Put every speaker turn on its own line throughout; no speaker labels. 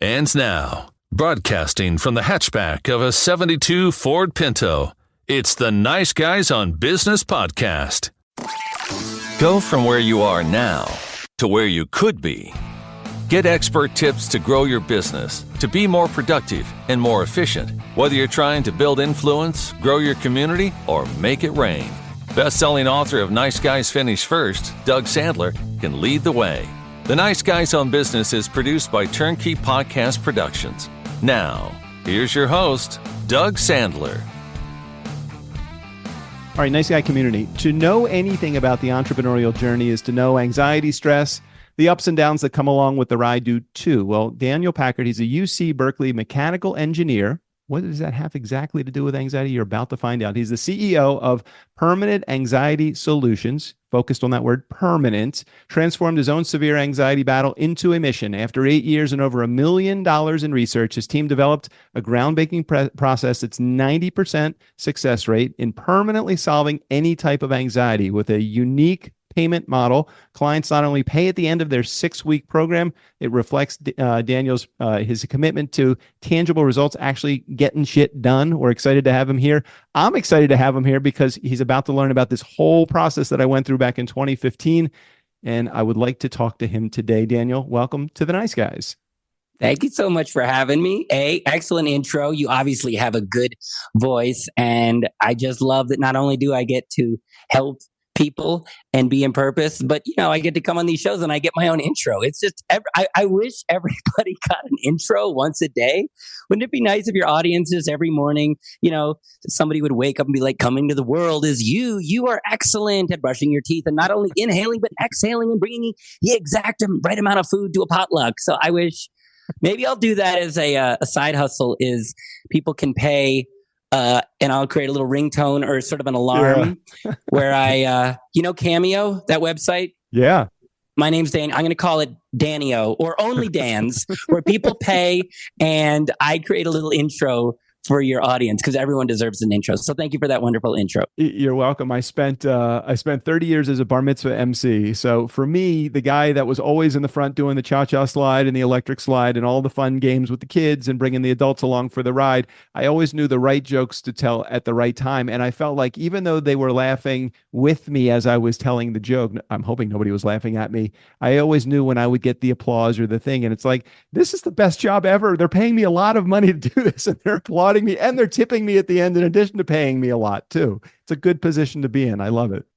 And now, broadcasting from the hatchback of a 72 Ford Pinto, it's the Nice Guys on Business podcast. Go from where you are now to where you could be. Get expert tips to grow your business, to be more productive and more efficient, whether you're trying to build influence, grow your community, or make it rain. Best-selling author of Nice Guys Finish First, Doug Sandler, can lead the way. The Nice Guys on Business is produced by Turnkey Podcast Productions. Now, here's your host, Doug Sandler.
All right, Nice Guy community. To know anything about the entrepreneurial journey is to know anxiety, stress, the ups and downs that come along with the ride do too. Well, Daniel Packard, he's a UC Berkeley mechanical engineer. What does that have exactly to do with anxiety? You're about to find out. He's the CEO of Permanent Anxiety Solutions, focused on that word permanent, transformed his own severe anxiety battle into a mission. After 8 years and over $1 million in research, his team developed a groundbreaking process that's 90% success rate in permanently solving any type of anxiety with a unique payment model. Clients not only pay at the end of their 6-week program, it reflects Daniel's his commitment to tangible results, actually getting shit done. We're excited to have him here. I'm excited to have him here because he's about to learn about this whole process that I went through back in 2015, and I would like to talk to him today. Daniel, welcome to the Nice Guys.
Thank you so much for having me. Excellent intro. You obviously have a good voice, and I just love that not only do I get to help people and be in purpose, but I get to come on these shows and I get my own intro. It's just I wish everybody got an intro once a day. Wouldn't it be nice if your audiences every morning, somebody would wake up and be like, coming to the world is you are excellent at brushing your teeth and not only inhaling but exhaling and bringing the exact right amount of food to a potluck. So I wish maybe I'll do that as a side hustle, is people can pay and I'll create a little ringtone or sort of an alarm where I, Cameo, that website.
Yeah.
My name's Dan. I'm going to call it Danio or Only Dan's, where people pay and I create a little intro for your audience because everyone deserves an intro. So thank you for that wonderful intro.
You're welcome. I spent 30 years as a bar mitzvah MC. So for me, the guy that was always in the front doing the cha-cha slide and the electric slide and all the fun games with the kids and bringing the adults along for the ride, I always knew the right jokes to tell at the right time. And I felt like even though they were laughing with me as I was telling the joke, I'm hoping nobody was laughing at me, I always knew when I would get the applause or the thing. And it's like, this is the best job ever. They're paying me a lot of money to do this and they're applauding me and they're tipping me at the end in addition to paying me a lot too. It's a good position to be in. I love it.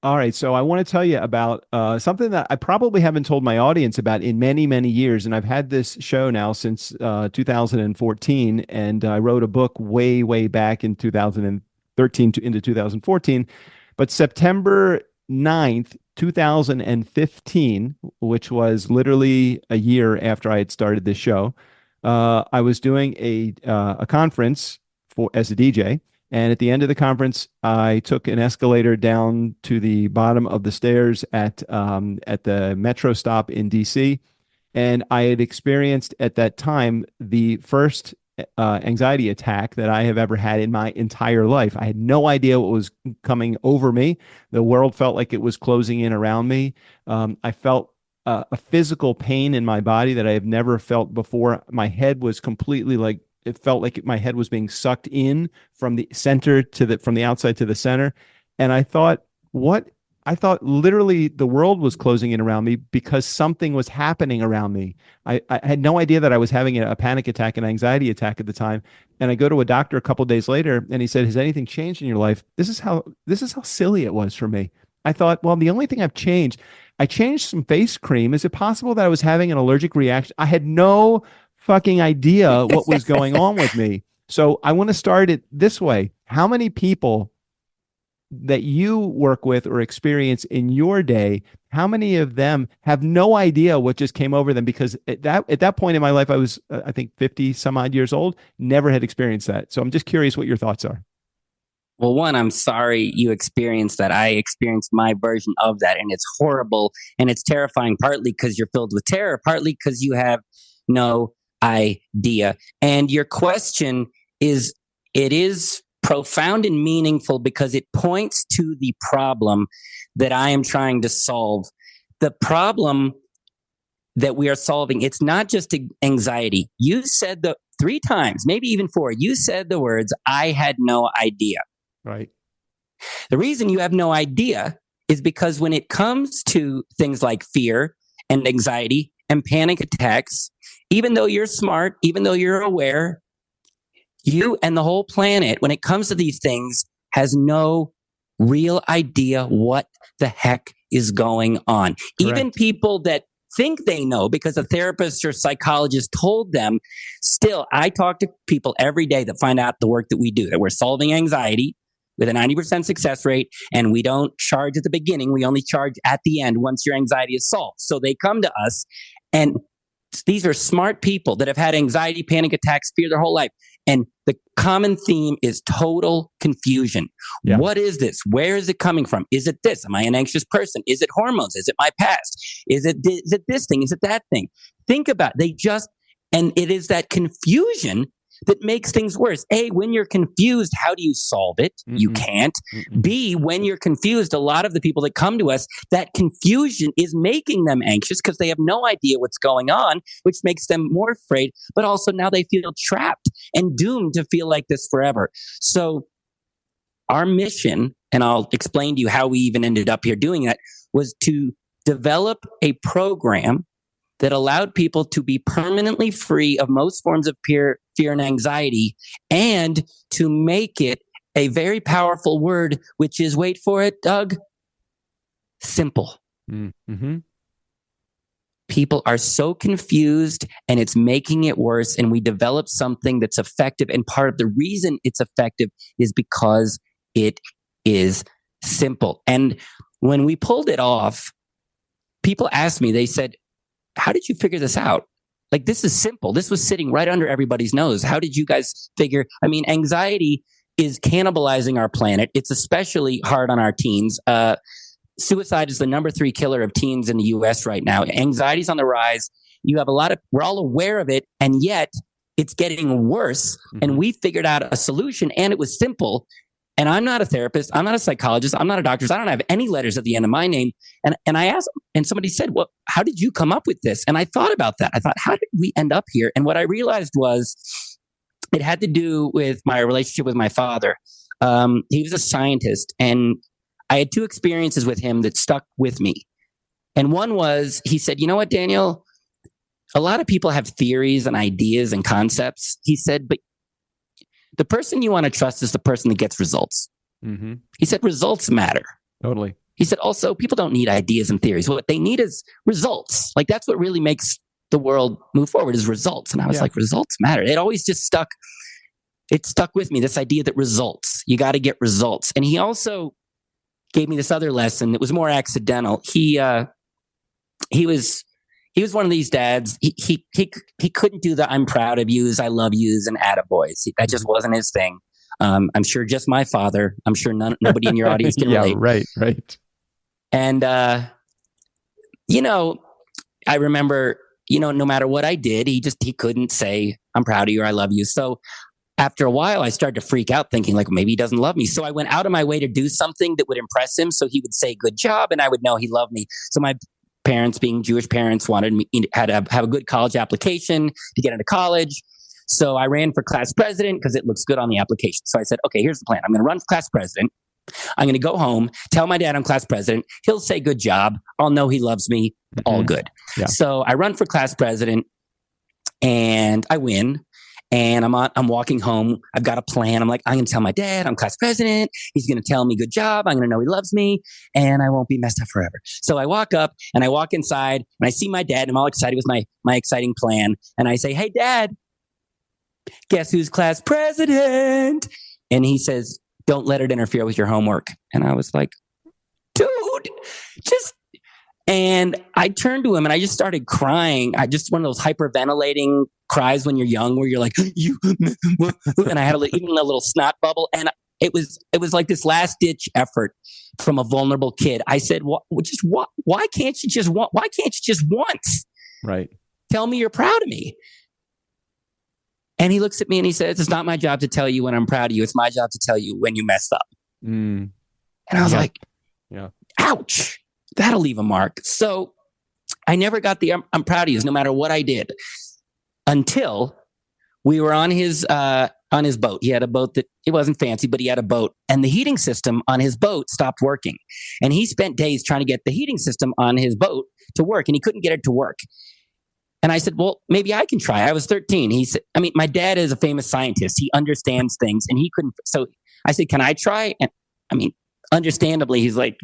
All right. So I want to tell you about something that I probably haven't told my audience about in many, many years. And I've had this show now since 2014. And I wrote a book way, way back in 2013 into 2014. But September 9th, 2015, which was literally a year after I had started this show, I was doing a conference as a DJ, and at the end of the conference, I took an escalator down to the bottom of the stairs at the metro stop in DC, and I had experienced at that time the first anxiety attack that I have ever had in my entire life. I had no idea what was coming over me. The world felt like it was closing in around me. I felt a physical pain in my body that I have never felt before. My head was completely it felt like my head was being sucked in from the center from the outside to the center. And I thought literally the world was closing in around me because something was happening around me. I had no idea that I was having a panic attack, an anxiety attack at the time. And I go to a doctor a couple of days later and he said, "Has anything changed in your life?" This is how silly it was for me. I thought, well, the only thing I changed some face cream. Is it possible that I was having an allergic reaction? I had no fucking idea what was going on with me. So I want to start it this way. How many people that you work with or experience in your day, how many of them have no idea what just came over them? Because at that point in my life, I was, I think 50 some odd years old, never had experienced that. So I'm just curious what your thoughts are.
Well, one, I'm sorry you experienced that. I experienced my version of that, and it's horrible and it's terrifying, partly because you're filled with terror, partly because you have no idea. And your question is profound and meaningful because it points to the problem that I am trying to solve. The problem that we are solving. It's not just anxiety. You said 3 times, maybe even 4. You said the words, I had no idea.
Right.
The reason you have no idea is because when it comes to things like fear and anxiety and panic attacks, even though you're smart, even though you're aware, you and the whole planet, when it comes to these things, has no real idea what the heck is going on.
Correct.
Even people that think they know because a therapist or psychologist told them, still, I talk to people every day that find out the work that we do, that we're solving anxiety with a 90% success rate, and we don't charge at the beginning. We only charge at the end once your anxiety is solved. So they come to us, and these are smart people that have had anxiety, panic attacks, fear their whole life. And the common theme is total confusion.
Yeah.
What is this? Where is it coming from? Is it this? Am I an anxious person? Is it hormones? Is it my past? Is it this thing? Is it that thing? Think about it. And it is that confusion that makes things worse. A, when you're confused, how do you solve it? Mm-mm. You can't. Mm-mm. B, when you're confused, a lot of the people that come to us, that confusion is making them anxious because they have no idea what's going on, which makes them more afraid. But also now they feel trapped and doomed to feel like this forever. So our mission, and I'll explain to you how we even ended up here doing that, was to develop a program that allowed people to be permanently free of most forms of fear and anxiety, and to make it a very powerful word, which is, wait for it, Doug, simple. Mm-hmm. People are so confused, and it's making it worse, and we developed something that's effective, and part of the reason it's effective is because it is simple. And when we pulled it off, people asked me, they said, how did you figure this out? Like, this is simple. This was sitting right under everybody's nose. How did you guys figure? I mean, anxiety is cannibalizing our planet. It's especially hard on our teens. Suicide is the number 3 killer of teens in the US right now. Anxiety's on the rise. You have we're all aware of it, and yet it's getting worse. Mm-hmm. And we figured out a solution, and it was simple. And I'm not a therapist. I'm not a psychologist. I'm not a doctor. I don't have any letters at the end of my name. And I asked, and somebody said, well, how did you come up with this? And I thought about that. I thought, how did we end up here? And what I realized was it had to do with my relationship with my father. He was a scientist, and I had 2 experiences with him that stuck with me. And one was, he said, you know what, Daniel? A lot of people have theories and ideas and concepts. He said, but the person you want to trust is the person that gets results. Mm-hmm. He said, results matter.
Totally.
He said, also, people don't need ideas and theories. What they need is results. Like, that's what really makes the world move forward, is results. And I was like, results matter. It always just stuck with me, this idea that results, you got to get results. And he also gave me this other lesson that was more accidental. He was one of these dads. He couldn't do the "I'm proud of yous, I love yous" and attaboys. That just wasn't his thing. I'm sure just my father. I'm sure nobody in your audience can relate.
Right.
And I remember, no matter what I did, he couldn't say "I'm proud of you" or "I love you." So after a while, I started to freak out, thinking like, maybe he doesn't love me. So I went out of my way to do something that would impress him, so he would say "good job," and I would know he loved me. So my parents, being Jewish parents, wanted me had to have a good college application to get into college. So I ran for class president because it looks good on the application. So I said, okay, here's the plan. I'm going to run for class president. I'm going to go home, tell my dad I'm class president. He'll say good job. I'll know he loves me. Mm-hmm. All good. Yeah. So I run for class president, and I win. And I'm walking home. I've got a plan. I'm like, I'm going to tell my dad I'm class president. He's going to tell me good job. I'm going to know he loves me, and I won't be messed up forever. So I walk up, and I walk inside, and I see my dad, and I'm all excited with my exciting plan. And I say, hey, Dad, guess who's class president? And he says, don't let it interfere with your homework. And I was like, dude, and I turned to him, and I just started crying. I just one of those hyperventilating cries when you're young, where you're like, and I had even a little snot bubble, and it was like this last ditch effort from a vulnerable kid. I said, why can't you just once?
Right.
Tell me you're proud of me. And he looks at me and he says, it's not my job to tell you when I'm proud of you. It's my job to tell you when you messed up. And I was like, ouch, that'll leave a mark. So I never got the I'm proud of you no matter what I did, until we were on his boat. He had a boat that it wasn't fancy, but he had a boat, and the heating system on his boat stopped working. And he spent days trying to get the heating system on his boat to work, and he couldn't get it to work. And I said, well, maybe I can try. I was 13. He said, I mean, my dad is a famous scientist. He understands things, and he couldn't. So I said, can I try? And I mean, understandably, he's like,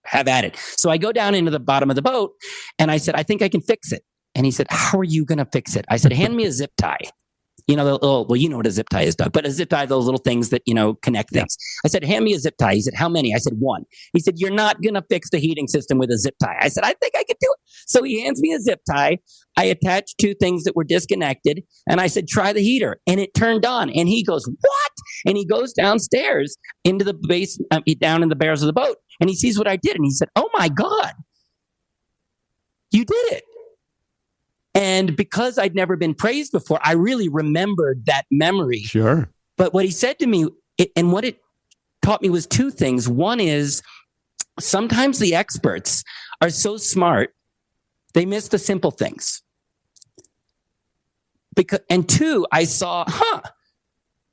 have at it. So I go down into the bottom of the boat, and I said, I think I can fix it. And he said, how are you going to fix it? I said, hand me a zip tie. You know, well, you know what a zip tie is, Doug, but a zip tie, those little things that, you know, connect things. I said, hand me a zip tie. He said, how many? I said, one. He said, you're not going to fix the heating system with a zip tie. I said, I think I can do it. So he hands me a zip tie. I attached two things that were disconnected, and I said, try the heater. And it turned on. And he goes, what? And he goes downstairs into the base, down in the barrels of the boat, and he sees what I did. And he said, oh my God, you did it. And because I'd never been praised before, I really remembered that memory.
Sure.
But what he said to me, and what it taught me, was two things. One is sometimes the experts are so smart, they miss the simple things. And two, I saw,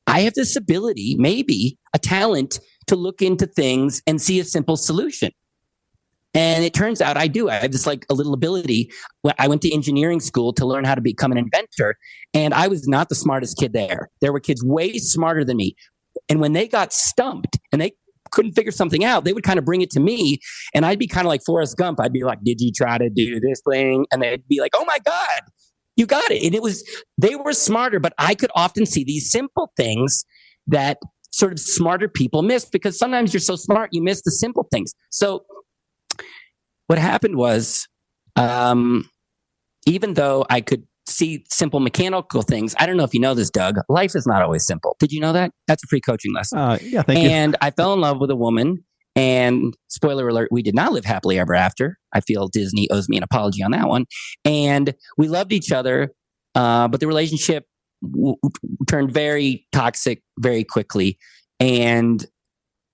I have this ability, maybe a talent, to look into things and see a simple solution. And it turns out I do. I have this like a little ability. I went to engineering school to learn how to become an inventor, and I was not the smartest kid there. There were kids way smarter than me. And when they got stumped and they couldn't figure something out, they would kind of bring it to me, and I'd be kind of like Forrest Gump. I'd be like, did you try to do this thing? And they'd be like, oh my God, you got it. And they were smarter, but I could often see these simple things that sort of smarter people miss, because sometimes you're so smart, you miss the simple things. So what happened was, even though I could see simple mechanical things, I don't know if you know this, Doug, life is not always simple. Did you know that? That's a free coaching lesson.
Yeah, thank you.
And I fell in love with a woman, and spoiler alert, we did not live happily ever after. I feel Disney owes me an apology on that one. And we loved each other, but the relationship turned very toxic very quickly. And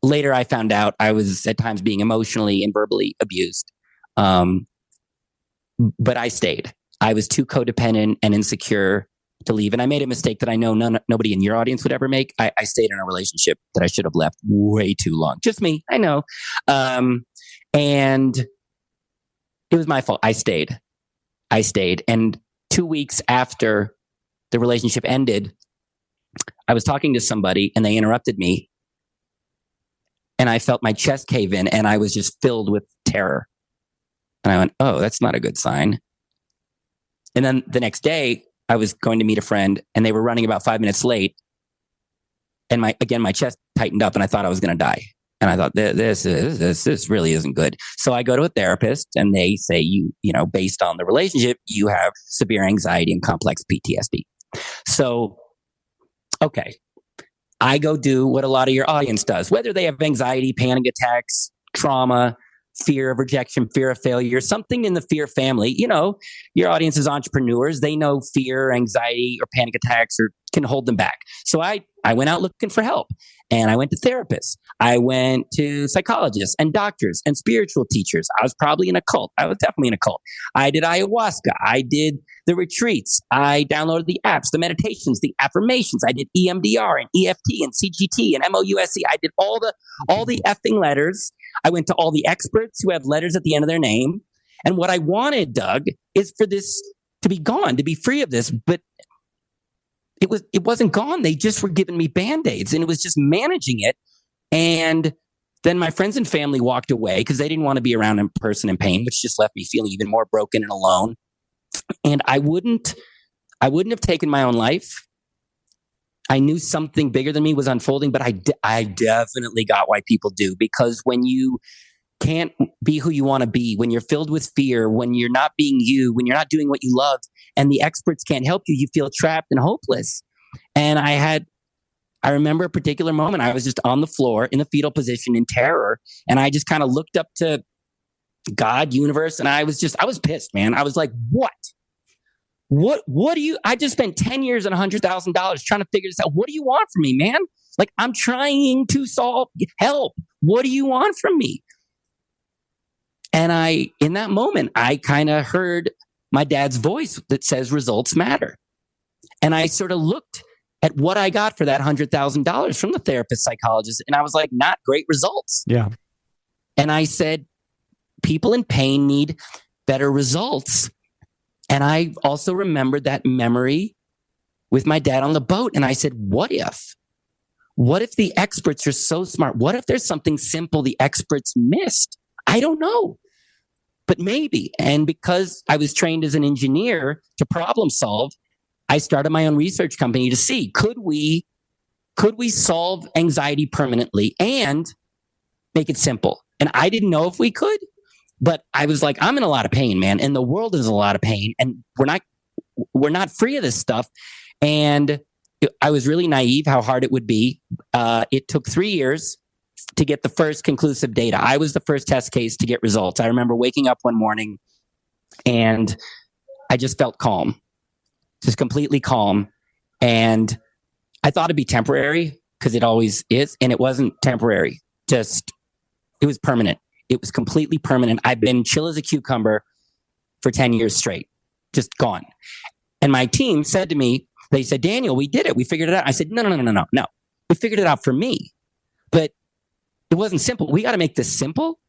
later I found out I was at times being emotionally and verbally abused. But I stayed. I was too codependent and insecure to leave. And I made a mistake that I know nobody in your audience would ever make. I stayed in a relationship that I should have left way too long. Just me. I know. And it was my fault. I stayed. And 2 weeks after the relationship ended, I was talking to somebody and they interrupted me. And I felt my chest cave in, and I was just filled with terror. And I went, oh, that's not a good sign. And then the next day, I was going to meet a friend, and they were running about 5 minutes late. And my chest tightened up, and I thought I was going to die. And I thought, this really isn't good. So I go to a therapist, and they say, you know, based on the relationship, you have severe anxiety and complex PTSD. So, okay. I go do what a lot of your audience does, whether they have anxiety, panic attacks, trauma, fear of rejection, fear of failure, something in the fear family. You know, your audience is entrepreneurs. They know fear, anxiety, or panic attacks can hold them back. So I went out looking for help, and I went to therapists. I went to psychologists and doctors and spiritual teachers. I was probably in a cult. I was definitely in a cult. I did ayahuasca. I did the retreats. I downloaded the apps, the meditations, the affirmations. I did EMDR and EFT and CGT and MOUSC. I did all the effing letters. I went to all the experts who have letters at the end of their name. And what I wanted, Doug, is for this to be gone, to be free of this. But it wasn't gone. They just were giving me Band-Aids, and it was just managing it. And then my friends and family walked away because they didn't want to be around a person in pain, which just left me feeling even more broken and alone. And I wouldn't have taken my own life. I knew something bigger than me was unfolding, but I definitely got why people do, because when you can't be who you want to be, when you're filled with fear, when you're not being you, when you're not doing what you love, and the experts can't help you, you feel trapped and hopeless. And I remember a particular moment. I was just on the floor in the fetal position in terror, and I just kind of looked up to God, universe, and I was pissed, man. I was like, what do you, I just spent 10 years and $100,000 trying to figure this out. What do you want from me, man? Like, I'm trying to help. What do you want from me? And in that moment, I kind of heard my dad's voice that says results matter. And I sort of looked at what I got for that $100,000 from the therapist psychologist. And I was like, not great results.
Yeah.
And I said, people in pain need better results. And I also remembered that memory with my dad on the boat. And I said, what if the experts are so smart? What if there's something simple the experts missed? I don't know, but maybe. And because I was trained as an engineer to problem solve, I started my own research company to see, could we solve anxiety permanently and make it simple? And I didn't know if we could, but I was like, I'm in a lot of pain, man. And the world is in a lot of pain. And we're not free of this stuff. And I was really naive how hard it would be. It took 3 years to get the first conclusive data. I was the first test case to get results. I remember waking up one morning and I just felt calm, just completely calm. And I thought it'd be temporary because it always is. And it wasn't temporary. It was permanent. It was completely permanent. I've been chill as a cucumber for 10 years straight, just gone. And my team said to me, they said, Daniel, we did it. We figured it out. I said, no. We figured it out for me. But it wasn't simple. We got to make this simple.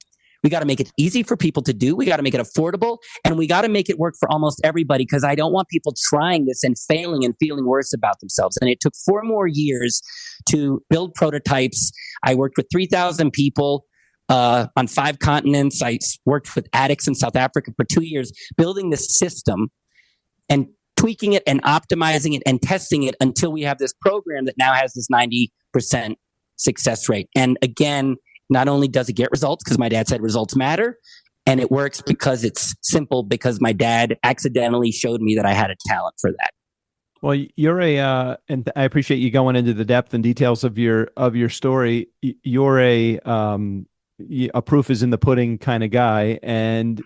We got to make it easy for people to do. We got to make it affordable. And we got to make it work for almost everybody because I don't want people trying this and failing and feeling worse about themselves. And it took 4 more years to build prototypes. I worked with 3,000 people on 5 continents. I worked with addicts in South Africa for 2 years, building this system and tweaking it and optimizing it and testing it until we have this program that now has this 90% success rate. And again, not only does it get results because my dad said results matter, and it works because it's simple because my dad accidentally showed me that I had a talent for that.
Well, you're and I appreciate you going into the depth and details of your story. You're a proof is in the pudding kind of guy, and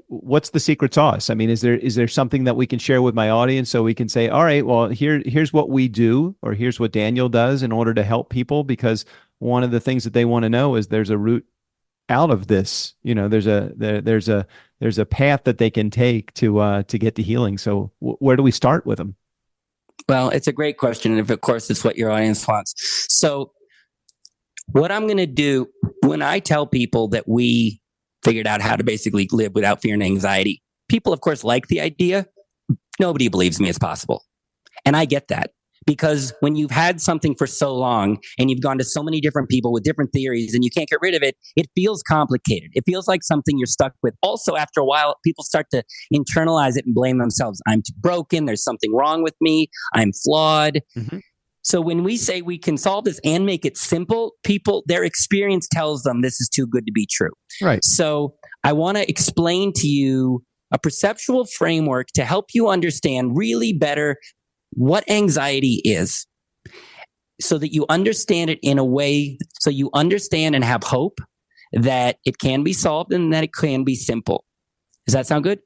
what's the secret sauce? I mean, is there something that we can share with my audience so we can say, all right, well, here's what we do, or here's what Daniel does in order to help people? Because one of the things that they want to know is there's a route out of this. There's a path that they can take to get to healing. So where do we start with them?
Well, it's a great question, and of course, it's what your audience wants. So, what I'm going to do when I tell people that we figured out how to basically live without fear and anxiety, people, of course, like the idea. Nobody believes me it's possible. And I get that because when you've had something for so long and you've gone to so many different people with different theories and you can't get rid of it, it feels complicated. It feels like something you're stuck with. Also, after a while, people start to internalize it and blame themselves. I'm too broken. There's something wrong with me. I'm flawed. Mm-hmm. So when we say we can solve this and make it simple, people, their experience tells them this is too good to be true.
Right.
So I want to explain to you a perceptual framework to help you understand really better what anxiety is so that you understand it in a way so you understand and have hope that it can be solved and that it can be simple. Does that sound good?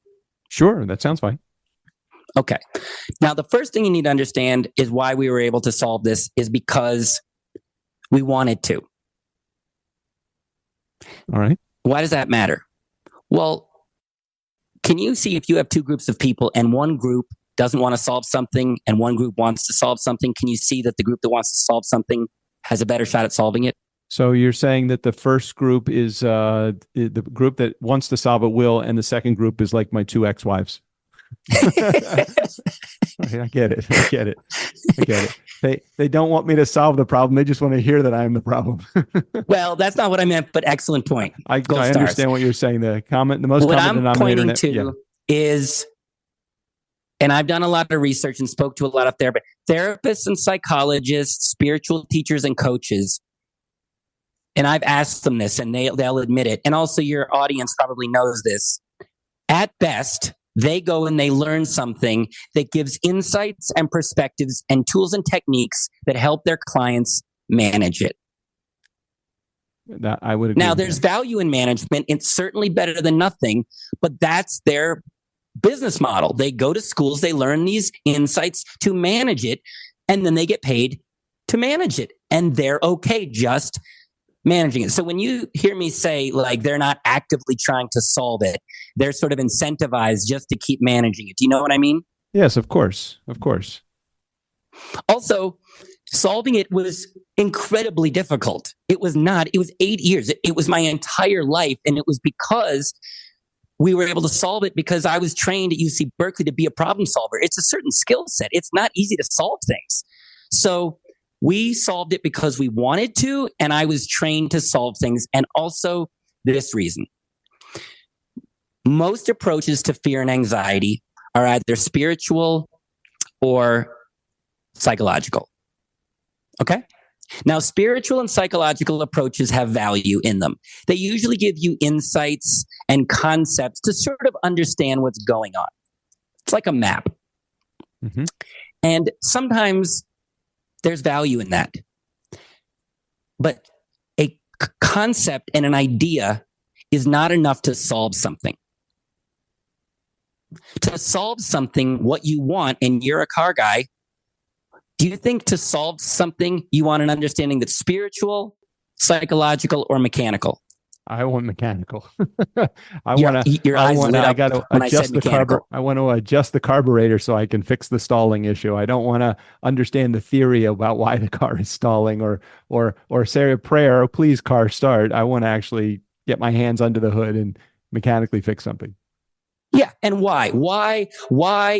Sure. That sounds fine.
Okay. Now, the first thing you need to understand is why we were able to solve this is because we wanted to.
All right.
Why does that matter? Well, can you see if you have 2 groups of people and one group doesn't want to solve something and one group wants to solve something? Can you see that the group that wants to solve something has a better shot at solving it?
So you're saying that the first group is the group that wants to solve it will, and the second group is like my 2 ex-wives. I get it. They don't want me to solve the problem. They just want to hear that I'm the problem.
Well, that's not what I meant, but excellent point.
I understand what you're saying. The most common denominator. What I'm pointing
to is, and I've done a lot of research and spoke to a lot of therapists and psychologists, spiritual teachers and coaches. And I've asked them this and they'll admit it. And also your audience probably knows this. At best, they go and they learn something that gives insights and perspectives and tools and techniques that help their clients manage it.
That I would agree.
Now, there's value in management. It's certainly better than nothing, but that's their business model. They go to schools, they learn these insights to manage it, and then they get paid to manage it. And they're okay just managing it. So when you hear me say like they're not actively trying to solve it, they're sort of incentivized just to keep managing it. Do you know what I mean?
Yes, of course. Of course.
Also, solving it was incredibly difficult. It was 8 years. It was my entire life. And it was because we were able to solve it because I was trained at UC Berkeley to be a problem solver. It's a certain skill set. It's not easy to solve things. So we solved it because we wanted to, and I was trained to solve things. And also this reason. Most approaches to fear and anxiety are either spiritual or psychological. Okay? Now, spiritual and psychological approaches have value in them. They usually give you insights and concepts to sort of understand what's going on. It's like a map. Mm-hmm. And sometimes there's value in that. But a concept and an idea is not enough to solve something. To solve something, what you want, and you're a car guy, do you think to solve something, you want an understanding that's spiritual, psychological, or mechanical?
I want mechanical. I
got to
adjust I want to adjust the carburetor so I can fix the stalling issue. I don't want to understand the theory about why the car is stalling or say a prayer, oh, please car start. I want to actually get my hands under the hood and mechanically fix something.
Yeah. And why? Why,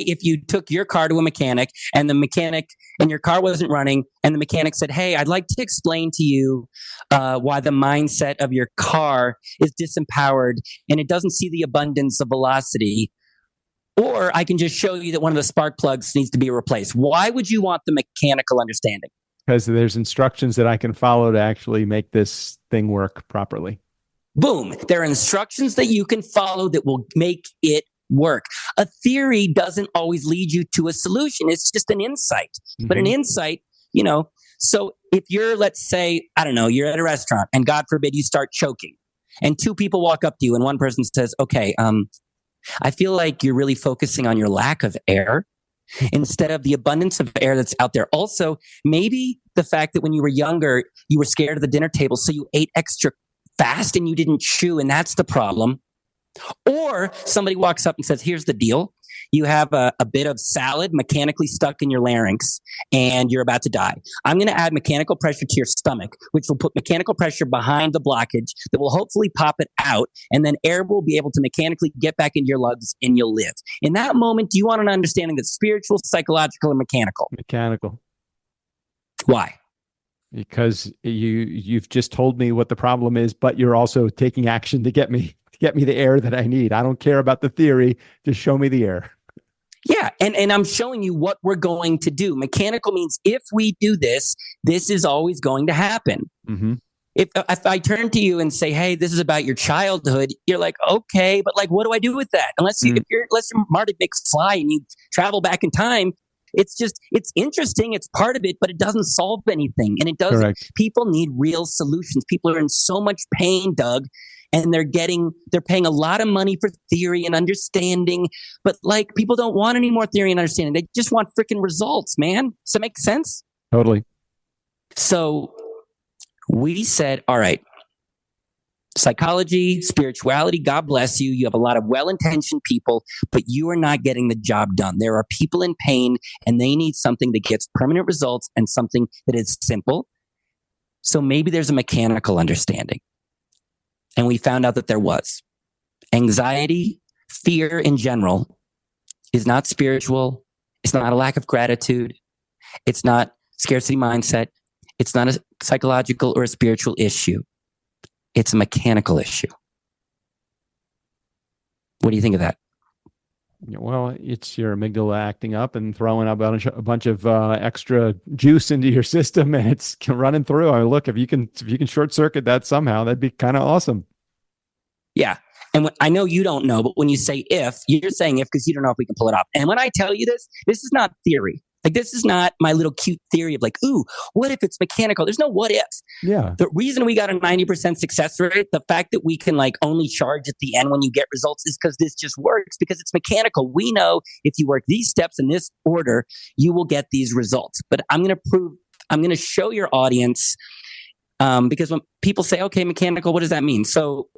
if you took your car to a mechanic and the mechanic and your car wasn't running and the mechanic said, hey, I'd like to explain to you why the mindset of your car is disempowered and it doesn't see the abundance of velocity, or I can just show you that one of the spark plugs needs to be replaced. Why would you want the mechanical understanding?
Because there's instructions that I can follow to actually make this thing work properly.
Boom. There are instructions that you can follow that will make it work. A theory doesn't always lead you to a solution. It's just an insight. Mm-hmm. But an insight, so if you're, let's say, I don't know, you're at a restaurant and God forbid you start choking and two people walk up to you and one person says, okay, I feel like you're really focusing on your lack of air instead of the abundance of air that's out there. Also, maybe the fact that when you were younger, you were scared of the dinner table, so you ate extra fast and you didn't chew, and that's the problem. Or somebody walks up and says, here's the deal. You have a bit of salad mechanically stuck in your larynx and you're about to die. I'm going to add mechanical pressure to your stomach, which will put mechanical pressure behind the blockage that will hopefully pop it out, and then air will be able to mechanically get back into your lungs and you'll live. In that moment, do you want an understanding that's spiritual, psychological, or mechanical?
Mechanical.
Why?
Because you've just told me what the problem is, but you're also taking action to get me the air that I need. I don't care about the theory. Just show me the air.
Yeah. And I'm showing you what we're going to do. Mechanical means if we do this, this is always going to happen. Mm-hmm. If I turn to you and say, hey, this is about your childhood, you're like, okay, but like, what do I do with that? Unless you're Marty McFly and you travel back in time, it's interesting. It's part of it, but it doesn't solve anything. And it doesn't. Correct. People need real solutions. People are in so much pain, Doug, and they're paying a lot of money for theory and understanding. But like, people don't want any more theory and understanding. They just want freaking results, man. Does that make sense?
Totally.
So we said, all right, psychology, spirituality, God bless you. You have a lot of well-intentioned people, but you are not getting the job done. There are people in pain and they need something that gets permanent results and something that is simple. So maybe there's a mechanical understanding. And we found out that there was. Anxiety, fear in general is not spiritual. It's not a lack of gratitude. It's not scarcity mindset. It's not a psychological or a spiritual issue. It's a mechanical issue. What do you think of that?
Well, it's your amygdala acting up and throwing a bunch of extra juice into your system, and it's running through. I mean, look, if you can short circuit that somehow, that'd be kind of awesome.
Yeah. And I know you don't know, but when you say if, you're saying if because you don't know if we can pull it off. And when I tell you this is not theory. Like, this is not my little cute theory of like, ooh, what if it's mechanical? There's no what if.
Yeah.
The reason we got a 90% success rate, the fact that we can like only charge at the end when you get results is because this just works, because it's mechanical. We know if you work these steps in this order, you will get these results. But I'm going to show your audience Because when people say, okay, mechanical, what does that mean? So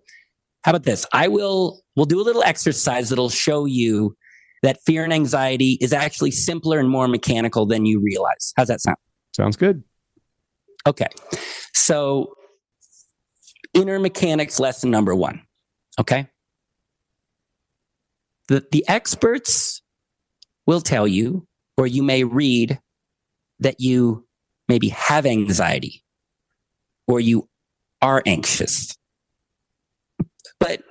how about this? We'll do a little exercise that'll show you that fear and anxiety is actually simpler and more mechanical than you realize. How's that sound?
Sounds good.
Okay. So inner mechanics lesson number 1. Okay. The experts will tell you, or you may read, that you maybe have anxiety or you are anxious. But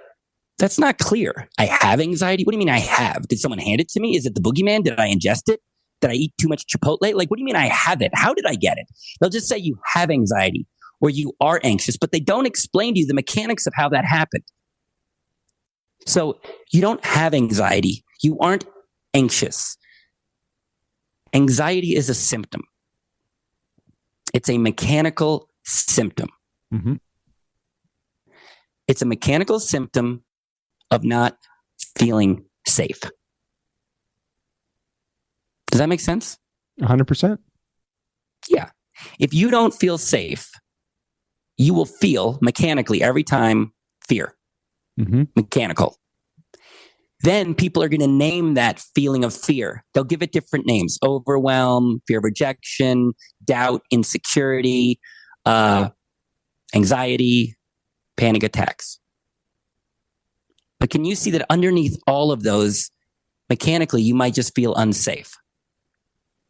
that's not clear. I have anxiety? What do you mean I have? Did someone hand it to me? Is it the boogeyman? Did I ingest it? Did I eat too much Chipotle? Like, what do you mean I have it? How did I get it? They'll just say you have anxiety or you are anxious, but they don't explain to you the mechanics of how that happened. So you don't have anxiety. You aren't anxious. Anxiety is a symptom. It's a mechanical symptom.
Mm-hmm.
It's a mechanical symptom of not feeling safe. Does that make sense?
100%.
Yeah. If you don't feel safe, you will feel mechanically every time fear.
Mm-hmm.
Mechanical. Then people are going to name that feeling of fear. They'll give it different names: overwhelm, fear of rejection, doubt, insecurity, anxiety, panic attacks. But can you see that underneath all of those, mechanically, you might just feel unsafe?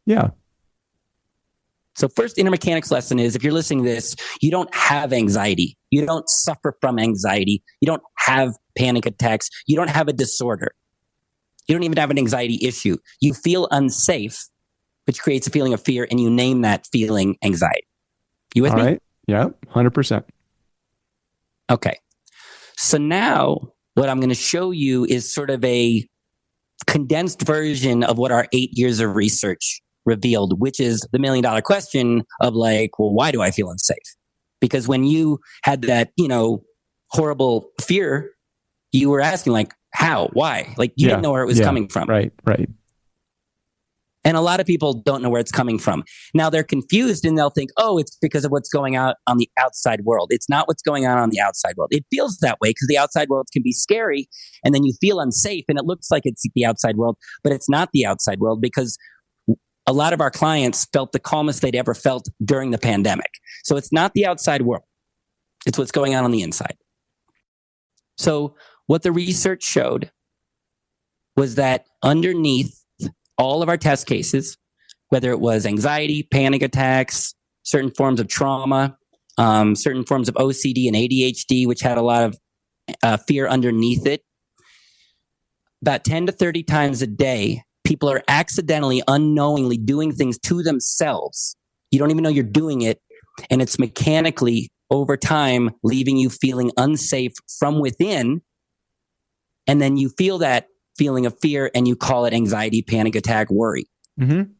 Yeah.
So first inner mechanics lesson is, if you're listening to this, you don't have anxiety. You don't suffer from anxiety. You don't have panic attacks. You don't have a disorder. You don't even have an anxiety issue. You feel unsafe, which creates a feeling of fear, and you name that feeling anxiety. You with me?
All right. Yeah, 100%.
Okay. So now what I'm going to show you is sort of a condensed version of what our 8 years of research revealed, which is the $1 million question of like, well, why do I feel unsafe? Because when you had that, horrible fear, you were asking like, how, why? Like you didn't know where it was coming from.
Right.
And a lot of people don't know where it's coming from. Now they're confused and they'll think, oh, it's because of what's going on the outside world. It's not what's going on the outside world. It feels that way because the outside world can be scary, and then you feel unsafe and it looks like it's the outside world, but it's not the outside world, because a lot of our clients felt the calmest they'd ever felt during the pandemic. So it's not the outside world. It's what's going on the inside. So what the research showed was that underneath all of our test cases, whether it was anxiety, panic attacks, certain forms of trauma, certain forms of OCD and ADHD, which had a lot of fear underneath it, about 10 to 30 times a day, people are accidentally, unknowingly doing things to themselves. You don't even know you're doing it, and it's mechanically, over time, leaving you feeling unsafe from within, and then you feel that feeling of fear and you call it anxiety, panic attack, worry.
Mm-hmm.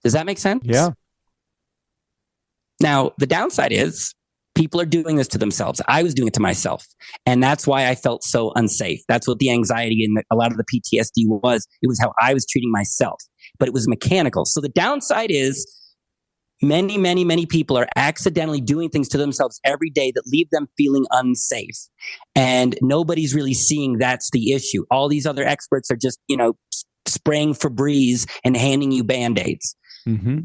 Does that make sense?
Yeah.
Now, the downside is people are doing this to themselves. I was doing it to myself. And that's why I felt so unsafe. That's what the anxiety and a lot of the PTSD was. It was how I was treating myself, but it was mechanical. So the downside is many, many, many people are accidentally doing things to themselves every day that leave them feeling unsafe. And nobody's really seeing that's the issue. All these other experts are just, spraying Febreze and handing you Band-Aids.
Mm-hmm.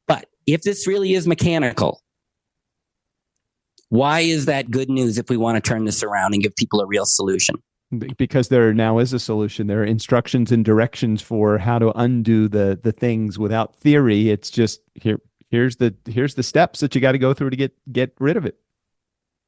But if this really is mechanical, why is that good news if we want to turn this around and give people a real solution?
Because there now is a solution. There are instructions and directions for how to undo the things without theory. It's just here's the steps that you got to go through to get rid of it.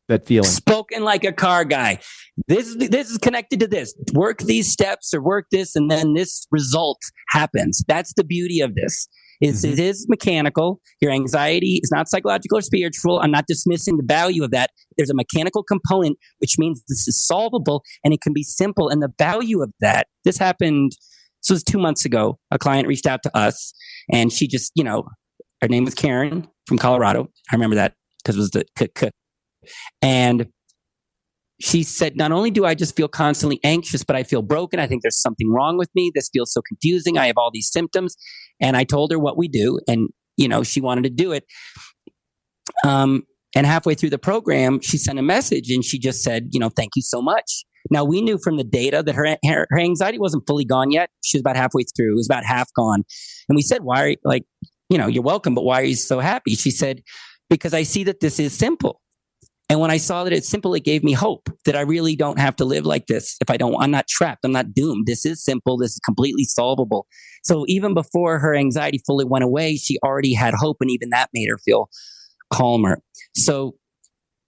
That feeling.
Spoken like a car guy. This is connected to this. Work these steps or work this, and then this result happens. That's the beauty of this. It is mechanical. Your anxiety is not psychological or spiritual. I'm not dismissing the value of that. There's a mechanical component, which means this is solvable and it can be simple. And the value of that, this happened, this was 2 months ago. A client reached out to us and she just, her name was Karen from Colorado. I remember that because it was the and she said, not only do I just feel constantly anxious, but I feel broken. I think there's something wrong with me. This feels so confusing. I have all these symptoms. And I told her what we do. And, she wanted to do it. And halfway through the program, she sent a message and she just said, thank you so much. Now, we knew from the data that her anxiety wasn't fully gone yet. She was about halfway through. It was about half gone. And we said, why are you, you're welcome, but why are you so happy? She said, because I see that this is simple. And when I saw that it's simple, it gave me hope that I really don't have to live like this. If I don't, I'm not trapped. I'm not doomed. This is simple. This is completely solvable. So even before her anxiety fully went away, she already had hope. And even that made her feel calmer. So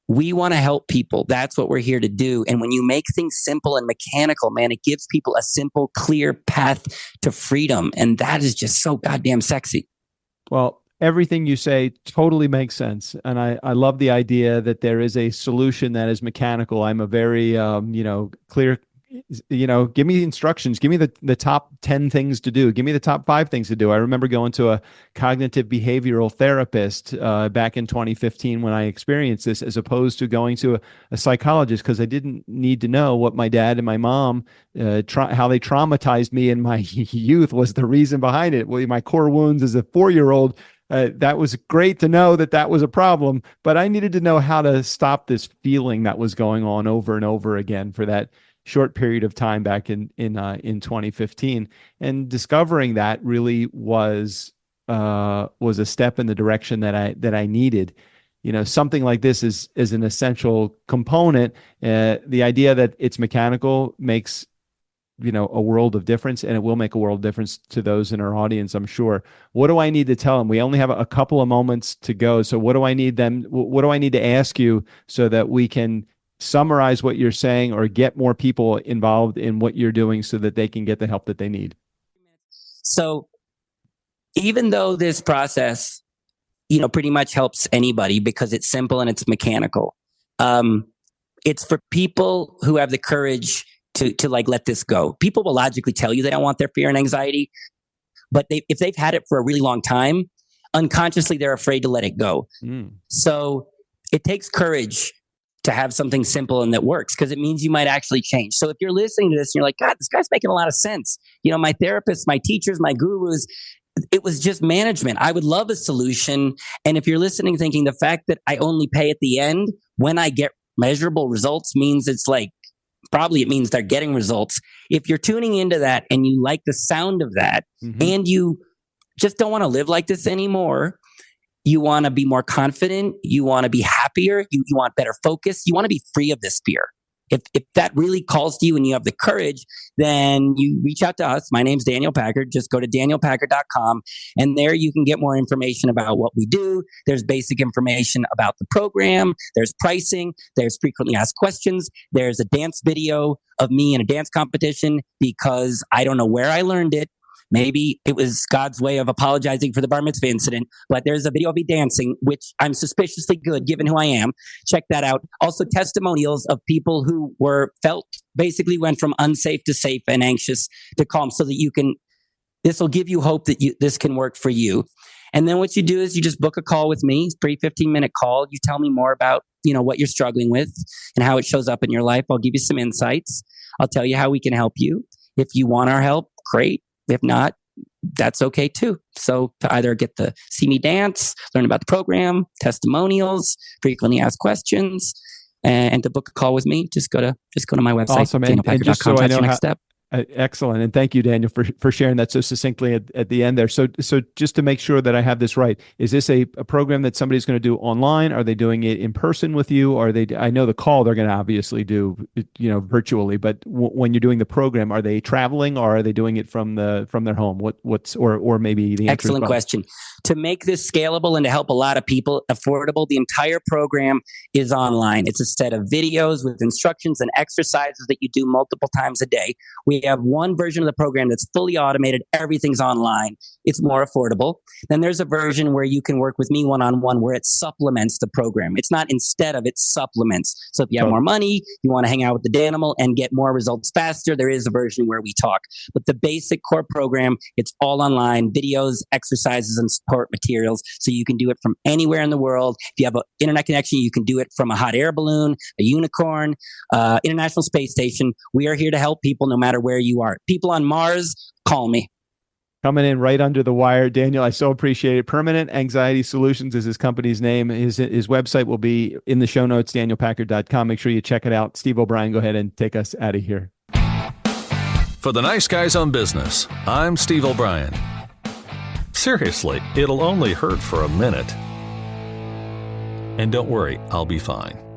we want to help people. That's what we're here to do. And when you make things simple and mechanical, man, it gives people a simple, clear path to freedom. And that is just so goddamn sexy.
Well, everything you say totally makes sense. And I love the idea that there is a solution that is mechanical. I'm a very, clear, give me instructions. Give me the top 10 things to do. Give me the top 5 things to do. I remember going to a cognitive behavioral therapist back in 2015 when I experienced this, as opposed to going to a psychologist, because I didn't need to know what my dad and my mom, how they traumatized me in my youth was the reason behind it. Well, my core wounds as a 4-year-old, that was great to know that was a problem, but I needed to know how to stop this feeling that was going on over and over again for that short period of time back in 2015. And discovering that really was a step in the direction that I needed. Something like this is an essential component. The idea that it's mechanical makes a world of difference, and it will make a world of difference to those in our audience, I'm sure. What do I need to tell them? We only have a couple of moments to go. So what do I need to ask you so that we can summarize what you're saying or get more people involved in what you're doing so that they can get the help that they need?
So even though this process, pretty much helps anybody because it's simple and it's mechanical, it's for people who have the courage to let this go. People will logically tell you they don't want their fear and anxiety, but if they've had it for a really long time, unconsciously they're afraid to let it go. So it takes courage to have something simple and that works, because it means you might actually change. So if you're listening to this and you're like, God, this guy's making a lot of sense. My therapists, my teachers, my gurus, it was just management. I would love a solution. And if you're listening thinking the fact that I only pay at the end when I get measurable results means it means they're getting results. If you're tuning into that and you like the sound of that, and you just don't want to live like this anymore, you want to be more confident, you want to be happier, you want better focus, you want to be free of this fear. If that really calls to you and you have the courage, then you reach out to us. My name's Daniel Packard. Just go to danielpackard.com, and there you can get more information about what we do. There's basic information about the program. There's pricing. There's frequently asked questions. There's a dance video of me in a dance competition because I don't know where I learned it. Maybe it was God's way of apologizing for the bar mitzvah incident, but there's a video of me dancing, which I'm suspiciously good given who I am. Check that out. Also testimonials of people who basically went from unsafe to safe and anxious to calm, so that this will give you hope that this can work for you. And then what you do is you just book a call with me. It's a free 15-minute call. You tell me more about, what you're struggling with and how it shows up in your life. I'll give you some insights. I'll tell you how we can help you. If you want our help, great. If not, that's okay too. So to either get to see me dance, learn about the program, testimonials, frequently asked questions, and to book a call with me, just go to my website.
Awesome. And just so I know next step. Excellent. And thank you, Daniel, for sharing that so succinctly at the end there. So just to make sure that I have this right, is this a program that somebody's going to do online? Are they doing it in person with you? I know the call they're going to obviously do, virtually, but when you're doing the program, are they traveling or are they doing it from their home? Or maybe the answer
excellent question. To make this scalable and to help a lot of people affordable, the entire program is online. It's a set of videos with instructions and exercises that you do multiple times a day. We have one version of the program that's fully automated. Everything's online. It's more affordable. Then there's a version where you can work with me one-on-one where it supplements the program. It's not instead of, it supplements. So if you have more money, you want to hang out with the Danimal and get more results faster, there is a version where we talk. But the basic core program, it's all online, videos, exercises, and support materials. So you can do it from anywhere in the world. If you have an internet connection, you can do it from a hot air balloon, a unicorn, International Space Station. We are here to help people no matter where you are. People on Mars, call me.
Coming in right under the wire. Daniel, I so appreciate it. Permanent Anxiety Solutions is his company's name. His website will be in the show notes, danielpackard.com. Make sure you check it out. Steve O'Brien, go ahead and take us out of here.
For the Nice Guys on Business, I'm Steve O'Brien. Seriously, it'll only hurt for a minute. And don't worry, I'll be fine.